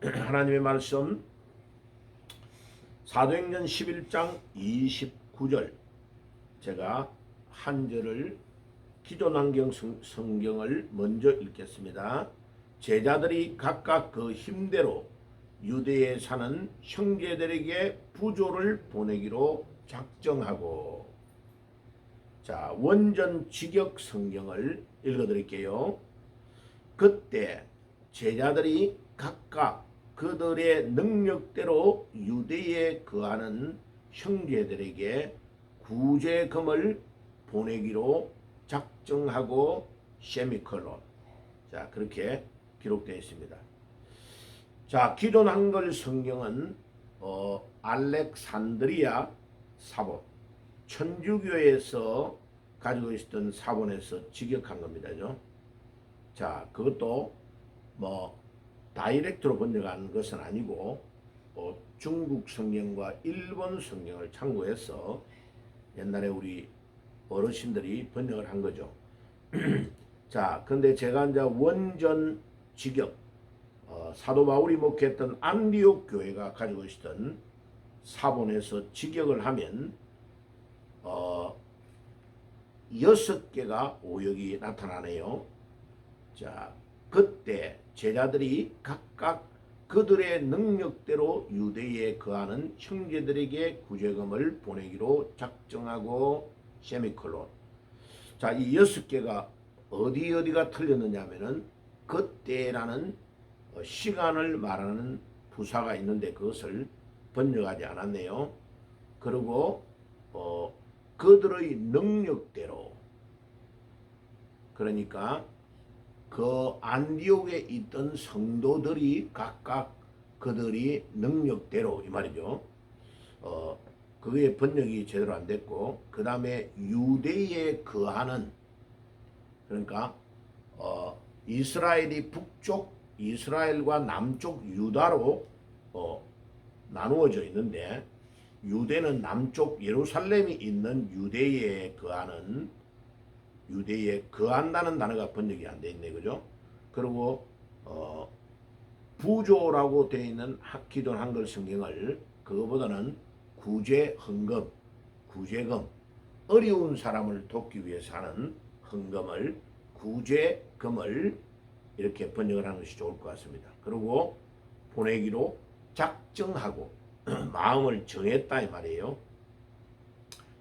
하나님의 말씀 사도행전 11장 29절 제가 한 절을 기존환경 성경을 먼저 읽겠습니다. 제자들이 각각 그 힘대로 유대에 사는 형제들에게 부조를 보내기로 작정하고, 자, 원전 직역 성경을 읽어드릴게요. 그때 제자들이 각각 그들의 능력대로 유대에 거하는 형제들에게 구제금을 보내기로 작정하고 세미콜론. 자, 그렇게 기록되어 있습니다. 자, 기존 한글 성경은 알렉산드리아 사본, 천주교에서 가지고 있었던 사본에서 직역한 겁니다. 자, 그것도 다이렉트로 번역한 것은 아니고 중국 성경과 일본 성경을 참고해서 옛날에 우리 어르신들이 번역을 한 거죠. 자, 근데 제가 이제 원전 직역, 사도 바울이 목회했던 안디옥 교회가 가지고 있었던 사본에서 직역을 하면 6개가 오역이 나타나네요. 자, 그때 제자들이 각각 그들의 능력대로 유대에 거하는 형제들에게 구제금을 보내기로 작정하고 세미콜론. 자, 이 6개가 어디가 틀렸느냐 하면은 그때라는 시간을 말하는 부사가 있는데 그것을 번역하지 않았네요. 그리고 그들의 능력대로, 그러니까 그 안디옥에 있던 성도들이 각각 그들이 능력대로, 이 말이죠. 그게 번역이 제대로 안 됐고, 그 다음에 유대에 거하는, 그러니까 이스라엘이 북쪽 이스라엘과 남쪽 유다로 나누어져 있는데, 유대는 남쪽 예루살렘이 있는 유대에 거하는, 유대에 거한다는 단어가 번역이 안 돼 있네, 그죠? 그리고 부조라고 되어 있는 기존 한글 성경을 그거보다는 구제헌금, 구제금, 어려운 사람을 돕기 위해서 하는 헌금을, 구제금을 이렇게 번역을 하는 것이 좋을 것 같습니다. 그리고 보내기로 작정하고 마음을 정했다 이 말이에요.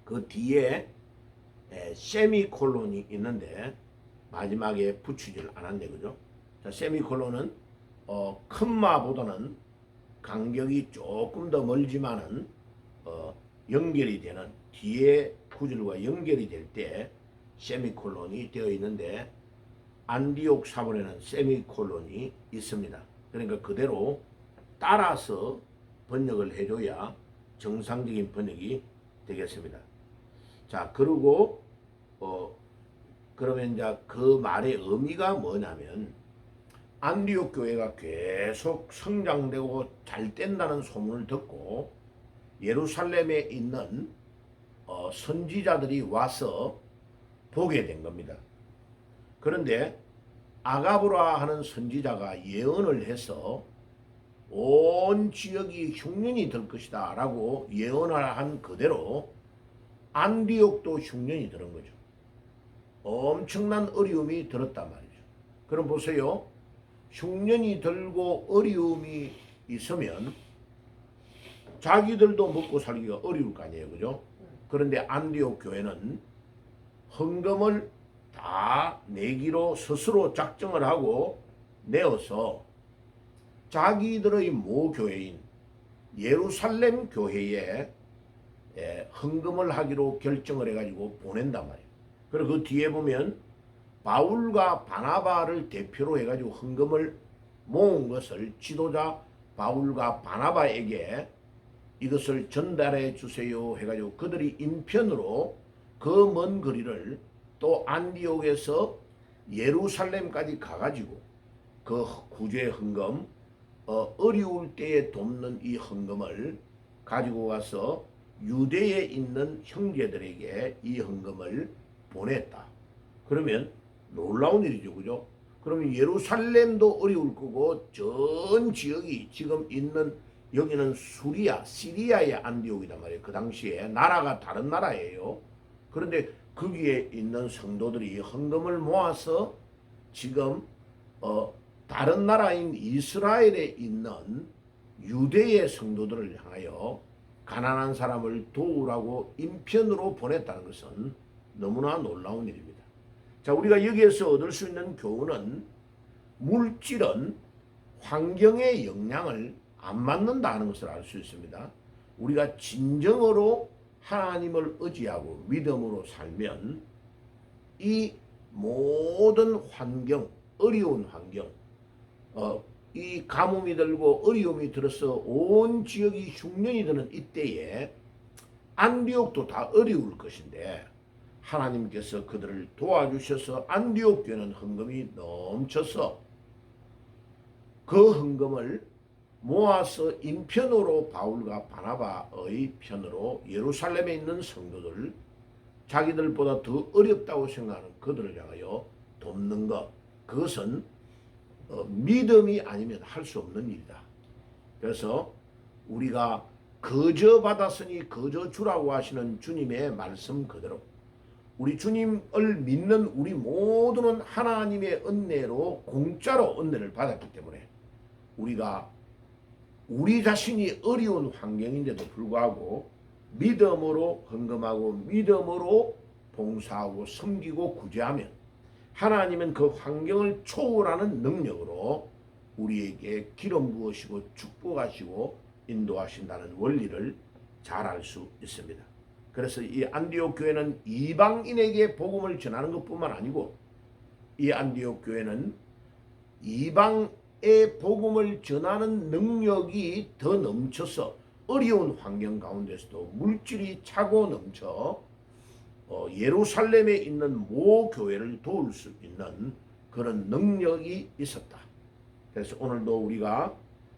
그 뒤에 세미콜론이 있는데 마지막에 붙이질 않았네, 그죠? 자, 세미콜론은 컴마보다는 간격이 조금 더 멀지만은 연결이 되는, 뒤에 구절과 연결이 될 때 세미콜론이 되어 있는데, 안디옥 사본에는 세미콜론이 있습니다. 그러니까 그대로 따라서 번역을 해줘야 정상적인 번역이 되겠습니다. 자, 그리고 그러면 이제 그 말의 의미가 뭐냐면, 안디옥 교회가 계속 성장되고 잘 된다는 소문을 듣고 예루살렘에 있는 선지자들이 와서 보게 된 겁니다. 그런데 아가브라 하는 선지자가 예언을 해서 온 지역이 흉년이 될 것이다 라고 예언을 한 그대로 안디옥도 흉년이 들은 거죠. 엄청난 어려움이 들었단 말이죠. 그럼 보세요. 흉년이 들고 어려움이 있으면 자기들도 먹고 살기가 어려울 거 아니에요, 그죠? 그런데 안디옥 교회는 헌금을 다 내기로 스스로 작정을 하고 내어서 자기들의 모교회인 예루살렘 교회에 헌금을 하기로 결정을 해가지고 보낸단 말이에요. 그리고 그 뒤에 보면 바울과 바나바를 대표로 해가지고 헌금을 모은 것을 지도자 바울과 바나바에게 이것을 전달해 주세요 해가지고 그들이 인편으로 그 먼 거리를 또 안디옥에서 예루살렘까지 가가지고 그 구제 헌금, 어려울 때에 돕는 이 헌금을 가지고 와서 유대에 있는 형제들에게 이 헌금을 보냈다. 그러면 놀라운 일이죠, 그죠? 그러면 예루살렘도 어려울 거고 전 지역이 지금 있는 여기는 시리아의 안디옥이란 말이에요. 그 당시에 나라가 다른 나라예요. 그런데 거기에 있는 성도들이 헌금을 모아서 지금 다른 나라인 이스라엘에 있는 유대의 성도들을 향하여 가난한 사람을 도우라고 인편으로 보냈다는 것은 너무나 놀라운 일입니다. 자, 우리가 여기에서 얻을 수 있는 교훈은 물질은 환경의 영향을 안 받는다는 것을 알 수 있습니다. 우리가 진정으로 하나님을 의지하고 믿음으로 살면 이 모든 환경, 어려운 환경, 이 가뭄이 들고 어려움이 들어서 온 지역이 흉년이 드는 이때에 안디옥도 다 어려울 것인데 하나님께서 그들을 도와주셔서 안디옥 교회는 헌금이 넘쳐서 그 헌금을 모아서 인편으로 바울과 바나바의 편으로 예루살렘에 있는 성도들, 자기들보다 더 어렵다고 생각하는 그들을 향하여 돕는 것, 그것은 믿음이 아니면 할 수 없는 일이다. 그래서 우리가 거저 받았으니 거저 주라고 하시는 주님의 말씀 그대로 우리 주님을 믿는 우리 모두는 하나님의 은혜로 공짜로 은혜를 받았기 때문에 우리가 우리 자신이 어려운 환경인데도 불구하고 믿음으로 헌금하고 믿음으로 봉사하고 섬기고 구제하면 하나님은 그 환경을 초월하는 능력으로 우리에게 기름 부으시고 축복하시고 인도하신다는 원리를 잘 알 수 있습니다. 그래서 이 안디옥 교회는 이방인에게 복음을 전하는 것뿐만 아니고 이 안디옥 교회는 이방의 복음을 전하는 능력이 더 넘쳐서 어려운 환경 가운데서도 물질이 차고 넘쳐 예루살렘에 있는 모 교회를 도울 수 있는 그런 능력이 있었다. 그래서 오늘도 우리가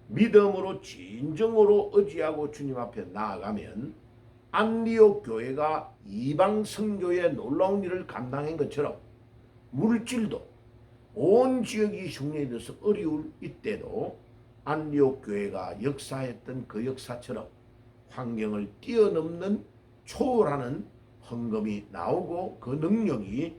믿음으로 진정으로 의지하고 주님 앞에 나아가면 안디옥 교회가 이방 선교의 놀라운 일을 감당한 것처럼 물질도 온 지역이 흉년이 돼서 어려울 이때도 안디옥 교회가 역사했던 그 역사처럼 환경을 뛰어넘는 초월하는 헌금이 나오고 그 능력이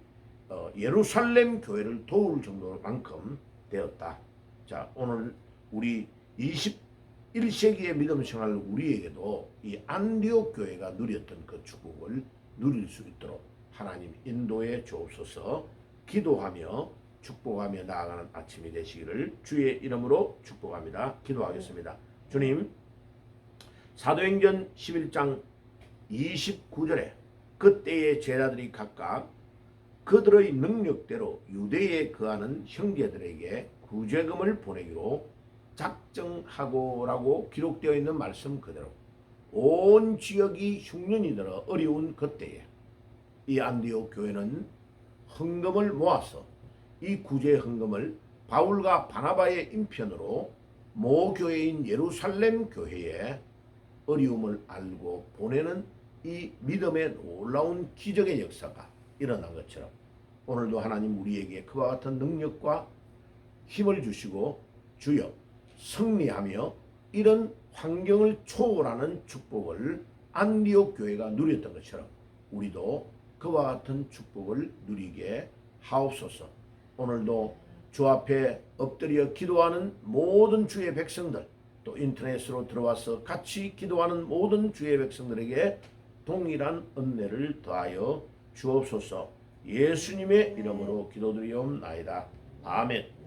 예루살렘 교회를 도울 정도만큼 되었다. 자, 오늘 우리 21세기의 믿음 생활 우리에게도 이 안디옥 교회가 누렸던 그 축복을 누릴 수 있도록 하나님 인도해 주옵소서. 기도하며 축복하며 나아가는 아침이 되시기를 주의 이름으로 축복합니다. 기도하겠습니다. 주님, 사도행전 11장 29절에 그때의 제자들이 각각 그들의 능력대로 유대에 거하는 형제들에게 구제금을 보내기로 작정하고라고 기록되어 있는 말씀 그대로 온 지역이 흉년이 들어 어려운 그때에 이 안디옥 교회는 헌금을 모아서 이 구제 헌금을 바울과 바나바의 인편으로 모 교회인 예루살렘 교회에 어려움을 알고 보내는 이 믿음의 놀라운 기적의 역사가 일어난 것처럼 오늘도 하나님 우리에게 그와 같은 능력과 힘을 주시고 주여 승리하며 이런 환경을 초월하는 축복을 안디옥 교회가 누렸던 것처럼 우리도 그와 같은 축복을 누리게 하옵소서. 오늘도 주 앞에 엎드려 기도하는 모든 주의 백성들, 또 인터넷으로 들어와서 같이 기도하는 모든 주의 백성들에게 동일한 은혜를 더하여 주옵소서. 예수님의 이름으로 기도드리옵나이다. 아멘.